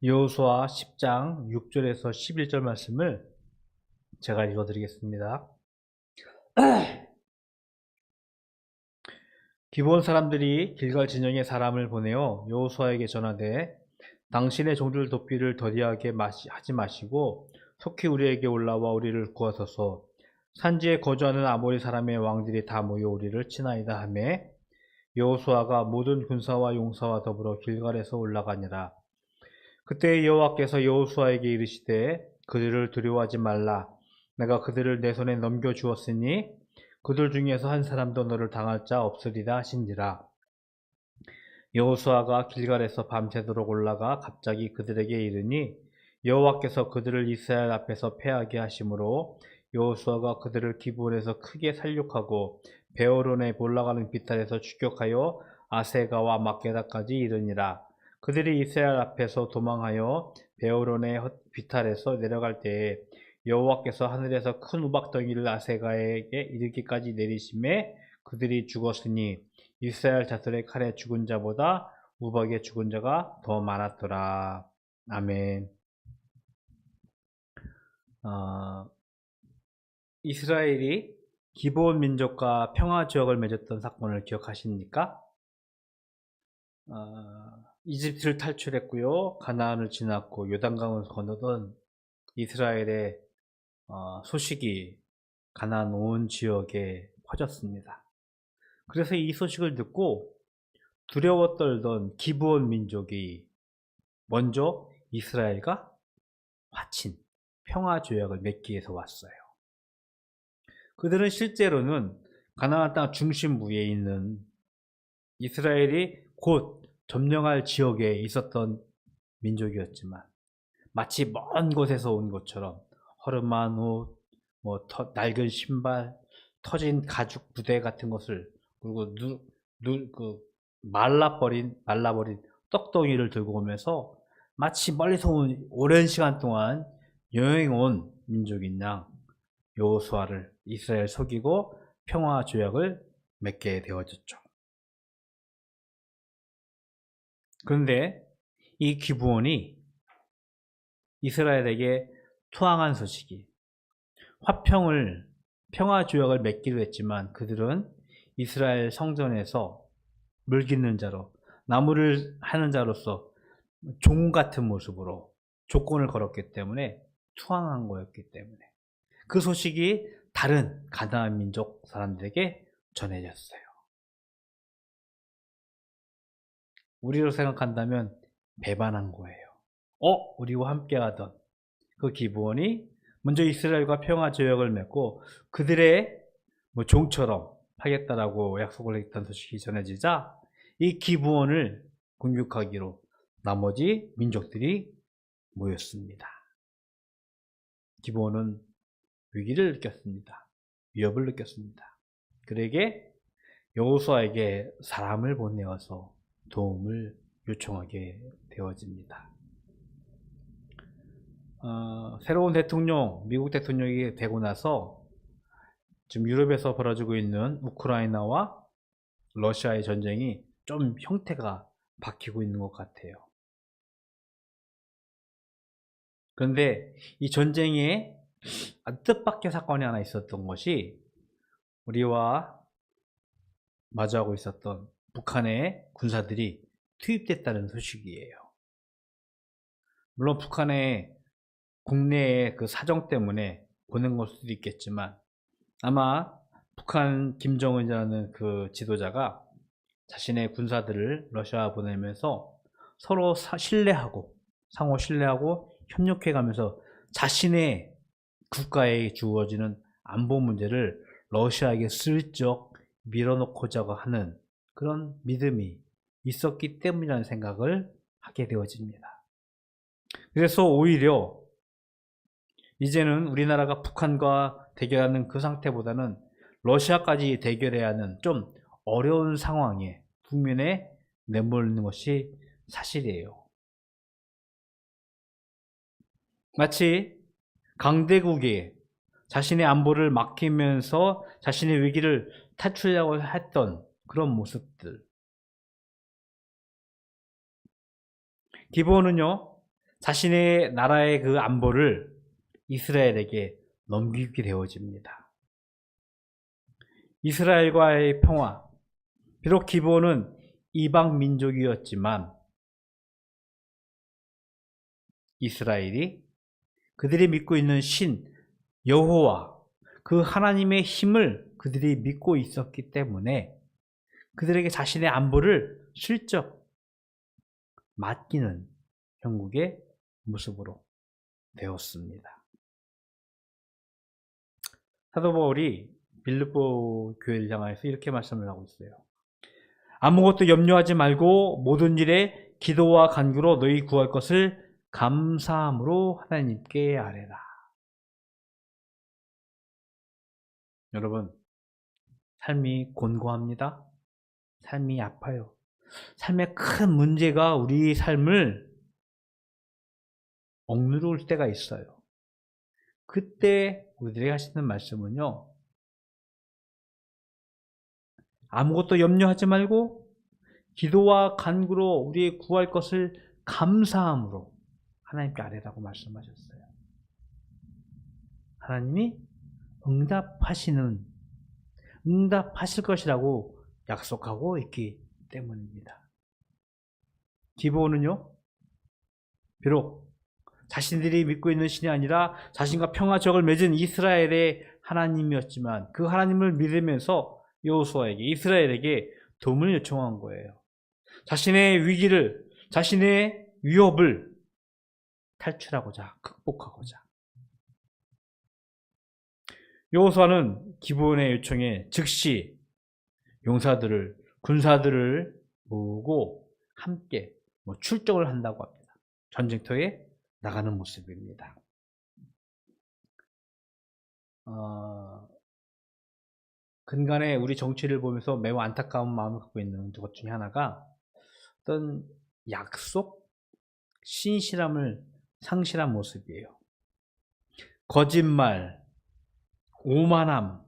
여호수아 10장 6절에서 11절 말씀을 제가 읽어드리겠습니다. 기브온 사람들이 길갈 진영에 사람을 보내어 여호수아에게 전하되 당신의 종들 돕기를 더디하게 하지 마시고 속히 우리에게 올라와 우리를 구하소서. 산지에 거주하는 아모리 사람의 왕들이 다 모여 우리를 치나이다 하매 여호수아가 모든 군사와 용사와 더불어 길갈에서 올라가니라. 그때 여호와께서 여호수아에게 이르시되 그들을 두려워하지 말라. 내가 그들을 내 손에 넘겨 주었으니 그들 중에서 한 사람도 너를 당할 자 없으리라 하신지라. 여호수아가 길갈에서 밤새도록 올라가 갑자기 그들에게 이르니 여호와께서 그들을 이스라엘 앞에서 패하게 하심으로 여호수아가 그들을 기브온에서 크게 살육하고 베오론에 올라가는 비탈에서 추격하여 아세가와 막게다까지 이르니라. 그들이 이스라엘 앞에서 도망하여 베오론의 비탈에서 내려갈 때에 여호와께서 하늘에서 큰 우박덩이를 아세가에게 이르기까지 내리심에 그들이 죽었으니 이스라엘 자손의 칼에 죽은 자보다 우박에 죽은 자가 더 많았더라. 아멘. 이스라엘이 기브온 민족과 평화 지역을 맺었던 사건을 기억하십니까? 이집트를 탈출했고요. 가나안을 지났고 요단강을 건너던 이스라엘의 소식이 가나안 온 지역에 퍼졌습니다. 그래서 이 소식을 듣고 두려워 떨던 기브온 민족이 먼저 이스라엘과 화친 평화 조약을 맺기 위해서 왔어요. 그들은 실제로는 가나안 땅 중심부에 있는 이스라엘이 곧 점령할 지역에 있었던 민족이었지만 마치 먼 곳에서 온 것처럼 허름한 옷, 낡은 신발, 터진 가죽 부대 같은 것을, 그리고 말라버린 떡덩이를 들고 오면서 마치 멀리서 온 오랜 시간 동안 여행 온 민족인 양 여호수아를 이스라엘 속이고 평화 조약을 맺게 되어졌죠. 그런데 이 기브온이 이스라엘에게 투항한 소식이 평화 조약을 맺기로 했지만 그들은 이스라엘 성전에서 물깃는 자로 나무를 하는 자로서 종 같은 모습으로 조건을 걸었기 때문에 투항한 거였기 때문에 그 소식이 다른 가나안 민족 사람들에게 전해졌어요. 우리로 생각한다면 배반한 거예요. 우리와 함께하던 그 기브온이 먼저 이스라엘과 평화 조약을 맺고 그들의 종처럼 하겠다라고 약속을 했던 소식이 전해지자 이 기브온을 공격하기로 나머지 민족들이 모였습니다. 기브온은 위기를 느꼈습니다. 위협을 느꼈습니다. 그에게 여호수아에게 사람을 보내어서 도움을 요청하게 되어집니다. 새로운 대통령, 미국 대통령이 되고 나서 지금 유럽에서 벌어지고 있는 우크라이나와 러시아의 전쟁이 좀 형태가 바뀌고 있는 것 같아요. 그런데 이 전쟁에 뜻밖의 사건이 하나 있었던 것이 우리와 마주하고 있었던 북한의 군사들이 투입됐다는 소식이에요. 물론 북한의 국내의 그 사정 때문에 보낸 걸 수도 있겠지만 아마 북한 김정은이라는 그 지도자가 자신의 군사들을 러시아 보내면서 서로 상호 신뢰하고 협력해가면서 자신의 국가에 주어지는 안보 문제를 러시아에게 슬쩍 밀어놓고자 하는 그런 믿음이 있었기 때문이라는 생각을 하게 되어집니다. 그래서 오히려 이제는 우리나라가 북한과 대결하는 그 상태보다는 러시아까지 대결해야 하는 좀 어려운 상황에 국면에 내몰리는 것이 사실이에요. 마치 강대국이 자신의 안보를 맡기면서 자신의 위기를 탈출하려고 했던 그런 모습들. 기브온은요, 자신의 나라의 그 안보를 이스라엘에게 넘기게 되어집니다. 이스라엘과의 평화, 비록 기브온은 이방 민족이었지만 이스라엘이 그들이 믿고 있는 신 여호와, 그 하나님의 힘을 그들이 믿고 있었기 때문에 그들에게 자신의 안보를 슬쩍 맡기는 형국의 모습으로 되었습니다. 사도 바울이 빌립보 교회를 향해서 이렇게 말씀을 하고 있어요. 아무것도 염려하지 말고 모든 일에 기도와 간구로 너희 구할 것을 감사함으로 하나님께 아뢰라. 여러분, 삶이 곤고합니다. 삶이 아파요. 삶의 큰 문제가 우리 삶을 억누를 때가 있어요. 그때 우리들에게 하시는 말씀은요, 아무것도 염려하지 말고 기도와 간구로 우리의 구할 것을 감사함으로 하나님께 아뢰라고 말씀하셨어요. 하나님이 응답하실 것이라고 약속하고 있기 때문입니다. 기브온은요, 비록 자신들이 믿고 있는 신이 아니라 자신과 평화적을 맺은 이스라엘의 하나님이었지만 그 하나님을 믿으면서 여호수아에게, 이스라엘에게 도움을 요청한 거예요. 자신의 위기를, 자신의 위협을 탈출하고자, 극복하고자. 여호수아는 기브온의 요청에 즉시 용사들을, 군사들을 모으고 함께 출정을 한다고 합니다. 전쟁터에 나가는 모습입니다. 근간에 우리 정치를 보면서 매우 안타까운 마음을 갖고 있는 것 중에 하나가 어떤 약속, 신실함을 상실한 모습이에요. 거짓말, 오만함,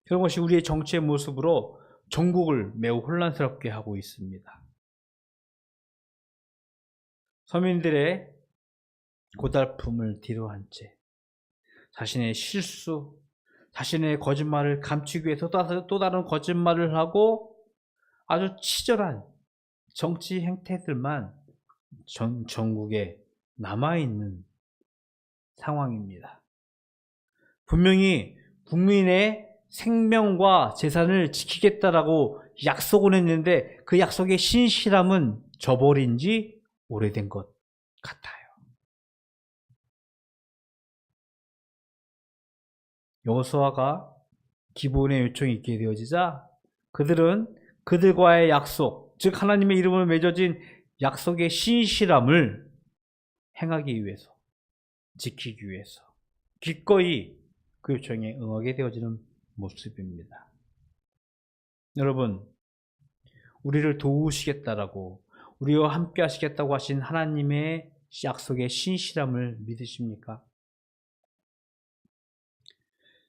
그런 것이 우리의 정치의 모습으로 전국을 매우 혼란스럽게 하고 있습니다. 서민들의 고달픔을 뒤로한 채 자신의 실수, 자신의 거짓말을 감추기 위해서 또 다른 거짓말을 하고 아주 치졸한 정치 행태들만 전국에 남아있는 상황입니다. 분명히 국민의 생명과 재산을 지키겠다라고 약속을 했는데 그 약속의 신실함은 저버린 지 오래된 것 같아요. 여호수아가 기브온의 요청이 있게 되어지자 그들은 그들과의 약속, 즉 하나님의 이름으로 맺어진 약속의 신실함을 행하기 위해서, 지키기 위해서 기꺼이 그 요청에 응하게 되어지는 모습입니다. 여러분, 우리를 도우시겠다라고, 우리와 함께 하시겠다고 하신 하나님의 약속의 신실함을 믿으십니까?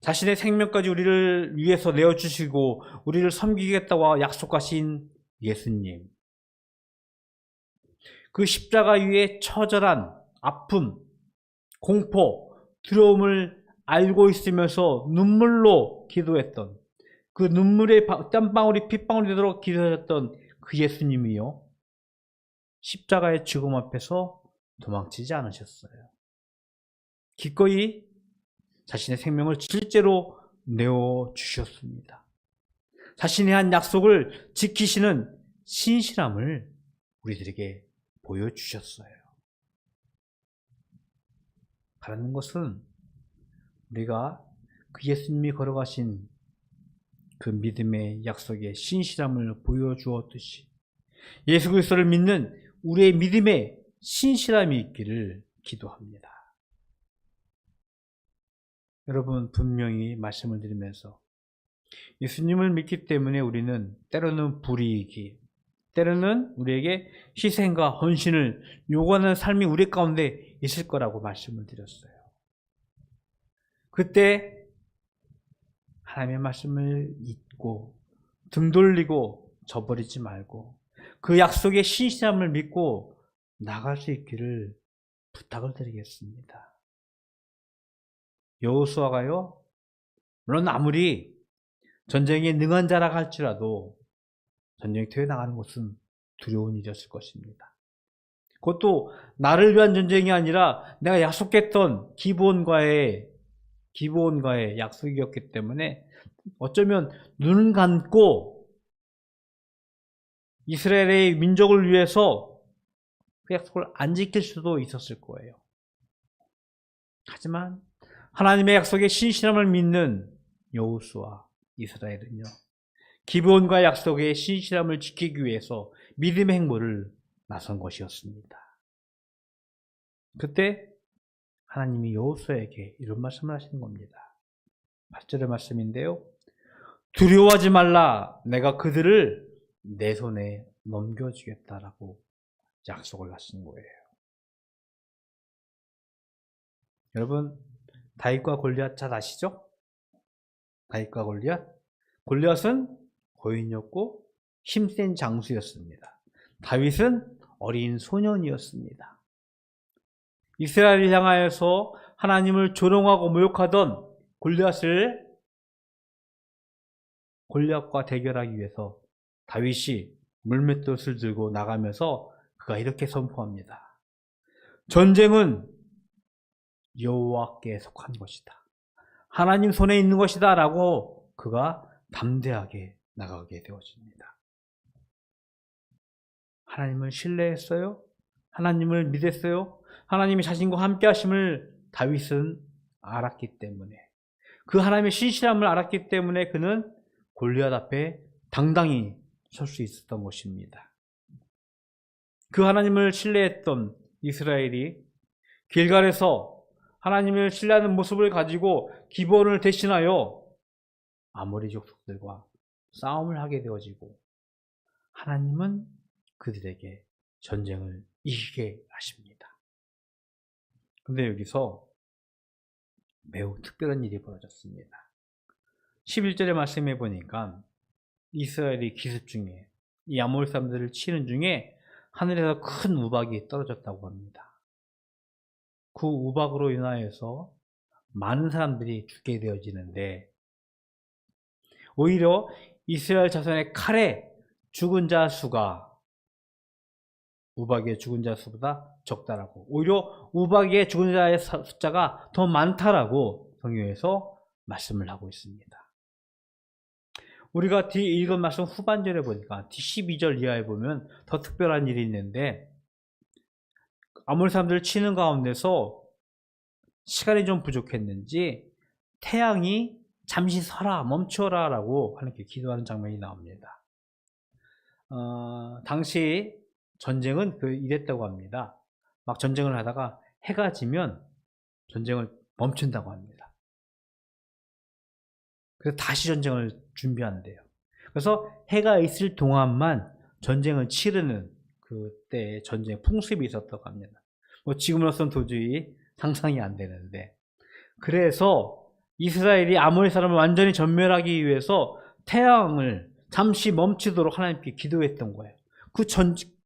자신의 생명까지 우리를 위해서 내어주시고 우리를 섬기겠다고 약속하신 예수님, 그 십자가 위에 처절한 아픔, 공포, 두려움을 알고 있으면서 눈물로 기도했던, 그 눈물의 땀방울이 핏방울이 되도록 기도하셨던 그 예수님이요, 십자가의 죽음 앞에서 도망치지 않으셨어요. 기꺼이 자신의 생명을 실제로 내어주셨습니다. 자신이 한 약속을 지키시는 신실함을 우리들에게 보여주셨어요. 바라는 것은 우리가 그 예수님이 걸어가신 그 믿음의 약속의 신실함을 보여주었듯이 예수 그리스도를 믿는 우리의 믿음의 신실함이 있기를 기도합니다. 여러분, 분명히 말씀을 드리면서 예수님을 믿기 때문에 우리는 때로는 불이익이, 때로는 우리에게 희생과 헌신을 요구하는 삶이 우리 가운데 있을 거라고 말씀을 드렸어요. 그때 하나님의 말씀을 잊고 등 돌리고 저버리지 말고 그 약속의 신실함을 믿고 나갈 수 있기를 부탁을 드리겠습니다. 여호수아가요, 물론 아무리 전쟁에 능한 자라 할지라도 전쟁터에 나가는 것은 두려운 일이었을 것입니다. 그것도 나를 위한 전쟁이 아니라 내가 약속했던 기브온과의 약속이었기 때문에 어쩌면 눈을 감고 이스라엘의 민족을 위해서 그 약속을 안 지킬 수도 있었을 거예요. 하지만 하나님의 약속에 신실함을 믿는 여호수아 이스라엘은요, 기브온과의 약속의 신실함을 지키기 위해서 믿음의 행보를 나선 것이었습니다. 그때 하나님이 여호수아에게 이런 말씀을 하시는 겁니다. 8절의 말씀인데요. 두려워하지 말라. 내가 그들을 내 손에 넘겨주겠다라고 약속을 하신 거예요. 여러분, 다윗과 골리앗 잘 아시죠? 다윗과 골리앗? 골리앗은 고인이었고 힘센 장수였습니다. 다윗은 어린 소년이었습니다. 이스라엘을 향하여서 하나님을 조롱하고 모욕하던 골리앗과 대결하기 위해서 다윗이 물맷돌을 들고 나가면서 그가 이렇게 선포합니다. 전쟁은 여호와께 속한 것이다. 하나님 손에 있는 것이다 라고 그가 담대하게 나가게 되어집니다. 하나님을 신뢰했어요? 하나님을 믿었어요? 하나님이 자신과 함께 하심을 다윗은 알았기 때문에, 그 하나님의 신실함을 알았기 때문에 그는 골리앗 앞에 당당히 설 수 있었던 것입니다. 그 하나님을 신뢰했던 이스라엘이 길갈에서 하나님을 신뢰하는 모습을 가지고 기브온을 대신하여 아모리 족속들과 싸움을 하게 되어지고, 하나님은 그들에게 전쟁을 이기게 하십니다. 근데 여기서 매우 특별한 일이 벌어졌습니다. 11절의 말씀에 보니까 이스라엘이 기습 중에, 이 아모리 사람들을 치는 중에 하늘에서 큰 우박이 떨어졌다고 합니다. 그 우박으로 인하여서 많은 사람들이 죽게 되어지는데, 오히려 이스라엘 자손의 칼에 죽은 자 수가 우박의 죽은 자 수보다 적다라고, 오히려 우박의 죽은 자의 숫자가 더 많다라고 성경에서 말씀을 하고 있습니다. 우리가 뒤 읽은 말씀 후반절에 보니까 뒤 12절 이하에 보면 더 특별한 일이 있는데, 아모리 사람들을 치는 가운데서 시간이 좀 부족했는지 태양이 잠시 서라, 멈춰라 라고 하나님께 기도하는 장면이 나옵니다. 당시 전쟁은 이랬다고 합니다. 막 전쟁을 하다가 해가 지면 전쟁을 멈춘다고 합니다. 그래서 다시 전쟁을 준비한대요. 그래서 해가 있을 동안만 전쟁을 치르는 그때 전쟁 풍습이 있었다고 합니다. 뭐 지금으로서는 도저히 상상이 안 되는데, 그래서 이스라엘이 아모리 사람을 완전히 전멸하기 위해서 태양을 잠시 멈추도록 하나님께 기도했던 거예요. 그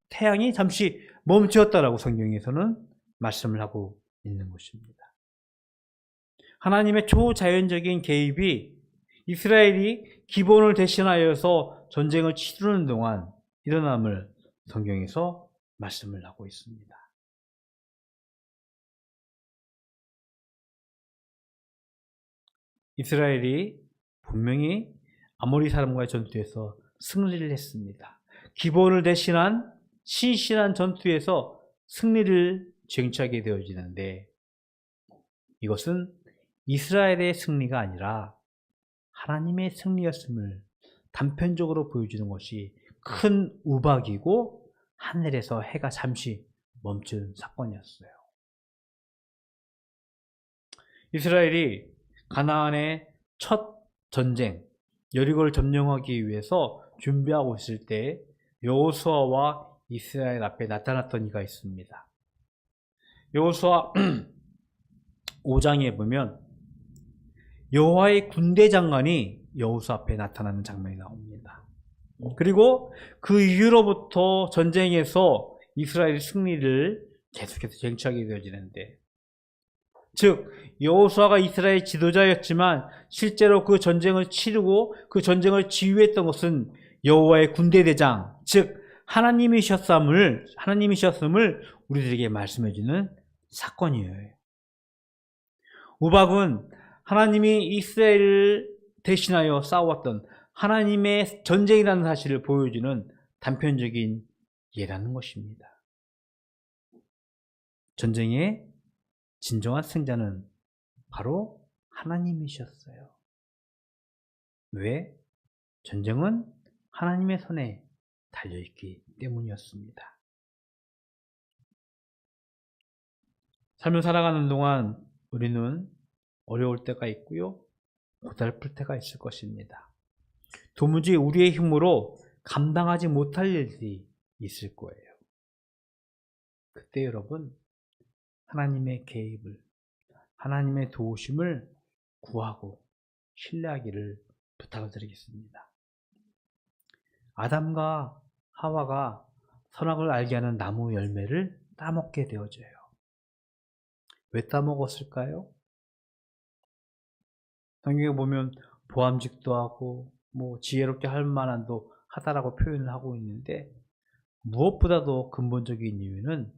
태양이 잠시 멈추었다라고 성경에서는 말씀을 하고 있는 것입니다. 하나님의 초자연적인 개입이 이스라엘이 기브온을 대신하여서 전쟁을 치르는 동안 일어남을 성경에서 말씀을 하고 있습니다. 이스라엘이 분명히 아모리 사람과의 전투에서 승리를 했습니다. 기브온을 대신한 신실한 전투에서 승리를 쟁취하게 되어지는데, 이것은 이스라엘의 승리가 아니라 하나님의 승리였음을 단편적으로 보여주는 것이 큰 우박이고 하늘에서 해가 잠시 멈춘 사건이었어요. 이스라엘이 가나안의 첫 전쟁 여리고를 점령하기 위해서 준비하고 있을 때 여호수아와 이스라엘 앞에 나타났던 이가 있습니다. 여호수아 5장에 보면 여호와의 군대 장관이 여호수아 앞에 나타나는 장면이 나옵니다. 그리고 그 이후로부터 전쟁에서 이스라엘의 승리를 계속해서 쟁취하게 되어지는데, 즉 여호수아가 이스라엘 지도자였지만 실제로 그 전쟁을 치르고 그 전쟁을 지휘했던 것은 여호와의 군대 대장, 즉 하나님이셨음을 우리들에게 말씀해 주는 사건이에요. 우박은 하나님이 이스라엘을 대신하여 싸웠던 하나님의 전쟁이라는 사실을 보여주는 단편적인 예라는 것입니다. 전쟁의 진정한 승자는 바로 하나님이셨어요. 왜? 전쟁은 하나님의 손에 달려있기 때문이었습니다. 삶을 살아가는 동안 우리는 어려울 때가 있고요, 고달플 때가 있을 것입니다. 도무지 우리의 힘으로 감당하지 못할 일이 있을 거예요. 그때 여러분, 하나님의 개입을, 하나님의 도우심을 구하고 신뢰하기를 부탁을 드리겠습니다. 아담과 하와가 선악을 알게 하는 나무 열매를 따먹게 되어져요. 왜 따먹었을까요? 성경에 보면 보암직도 하고 지혜롭게 할 만한도 하다라고 표현을 하고 있는데, 무엇보다도 근본적인 이유는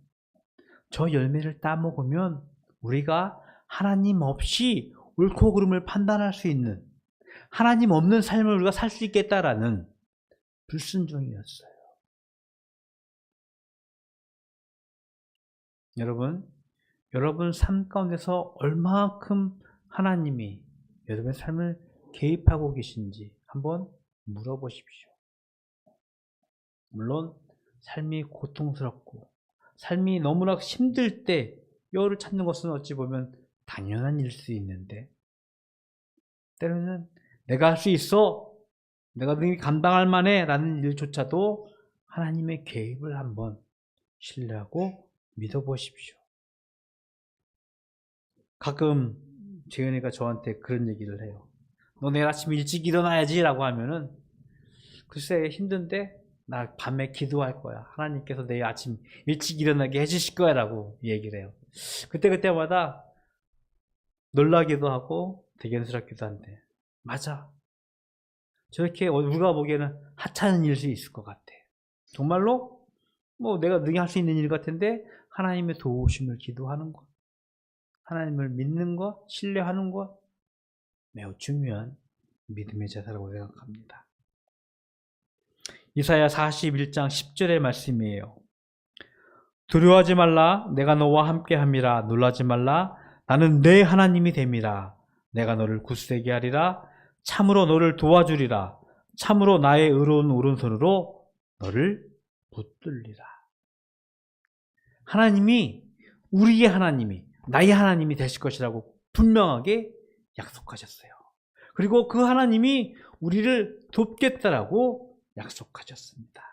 저 열매를 따먹으면 우리가 하나님 없이 옳고 그름을 판단할 수 있는, 하나님 없는 삶을 우리가 살 수 있겠다라는 불순종이었어요. 여러분 삶 가운데서 얼마만큼 하나님이 여러분의 삶을 개입하고 계신지 한번 물어보십시오. 물론 삶이 고통스럽고 삶이 너무나 힘들 때 여호를 찾는 것은 어찌 보면 당연한 일일 수 있는데, 때로는 내가 할 수 있어, 내가 능히 감당할 만해 라는 일조차도 하나님의 개입을 한번 신뢰하고 믿어보십시오. 가끔 재현이가 저한테 그런 얘기를 해요. 너 내일 아침 일찍 일어나야지 라고 하면은, 글쎄 힘든데 나 밤에 기도할 거야, 하나님께서 내일 아침 일찍 일어나게 해주실 거야 라고 얘기를 해요. 그때마다 놀라기도 하고 대견스럽기도 한데, 맞아, 저렇게 우리가 보기에는 하찮은 일일 수 있을 것 같아. 정말로 내가 능히 할 수 있는 일 같은데, 하나님의 도우심을 기도하는 것, 하나님을 믿는 것, 신뢰하는 것, 매우 중요한 믿음의 자세라고 생각합니다. 이사야 41장 10절의 말씀이에요. 두려워하지 말라, 내가 너와 함께함이라. 놀라지 말라, 나는 내 하나님이 됨이라. 내가 너를 굳세게 하리라. 참으로 너를 도와주리라. 참으로 나의 의로운 오른손으로 너를 붙들리라. 하나님이, 우리의 하나님이, 나의 하나님이 되실 것이라고 분명하게 약속하셨어요. 그리고 그 하나님이 우리를 돕겠다라고 약속하셨습니다.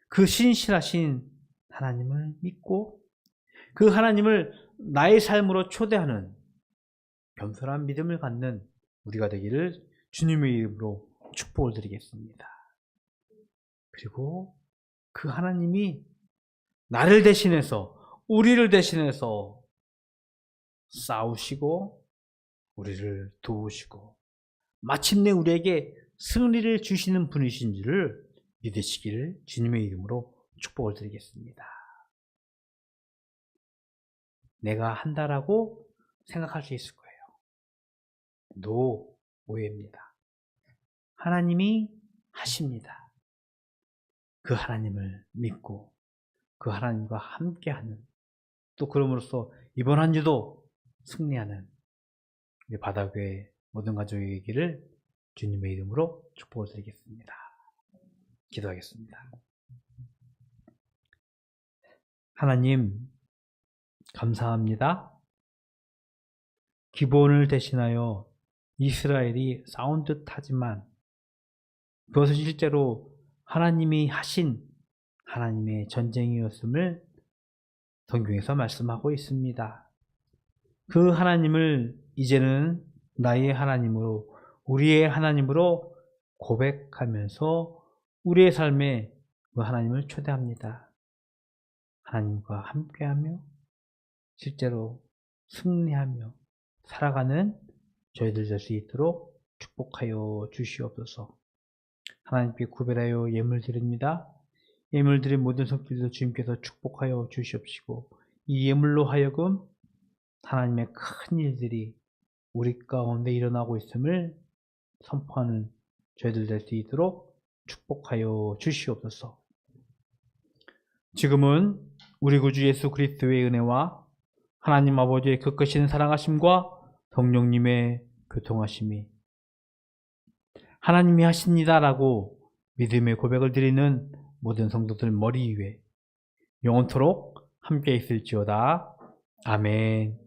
그 신실하신 하나님을 믿고 그 하나님을 나의 삶으로 초대하는 겸손한 믿음을 갖는 우리가 되기를 주님의 이름으로 축복을 드리겠습니다. 그리고 그 하나님이 나를 대신해서, 우리를 대신해서 싸우시고 우리를 도우시고 마침내 우리에게 승리를 주시는 분이신지를 믿으시기를 주님의 이름으로 축복을 드리겠습니다. 내가 한다라고 생각할 수 있을 거예요. 노, 오해입니다. 하나님이 하십니다. 그 하나님을 믿고 그 하나님과 함께하는, 또 그럼으로써 이번 한 주도 승리하는 우리 바다교회 모든 가족이 되기를 주님의 이름으로 축복을 드리겠습니다. 기도하겠습니다. 하나님, 감사합니다. 기브온을 대신하여 이스라엘이 싸운 듯 하지만 그것은 실제로 하나님이 하신 하나님의 전쟁이었음을 성경에서 말씀하고 있습니다. 그 하나님을 이제는 나의 하나님으로, 우리의 하나님으로 고백하면서 우리의 삶에 그 하나님을 초대합니다. 하나님과 함께하며 실제로 승리하며 살아가는 저희들 될 수 있도록 축복하여 주시옵소서. 하나님께 구별하여 예물 드립니다. 예물 드린 모든 손길도 주님께서 축복하여 주시옵시고 이 예물로 하여금 하나님의 큰 일들이 우리 가운데 일어나고 있음을 선포하는 저희들 될 수 있도록 축복하여 주시옵소서. 지금은 우리 구주 예수 그리스도의 은혜와 하나님 아버지의 그 크신 사랑하심과 성령님의 교통하심이 하나님이 하십니다 라고 믿음의 고백을 드리는 모든 성도들 머리 위에 영원토록 함께 있을지어다. 아멘.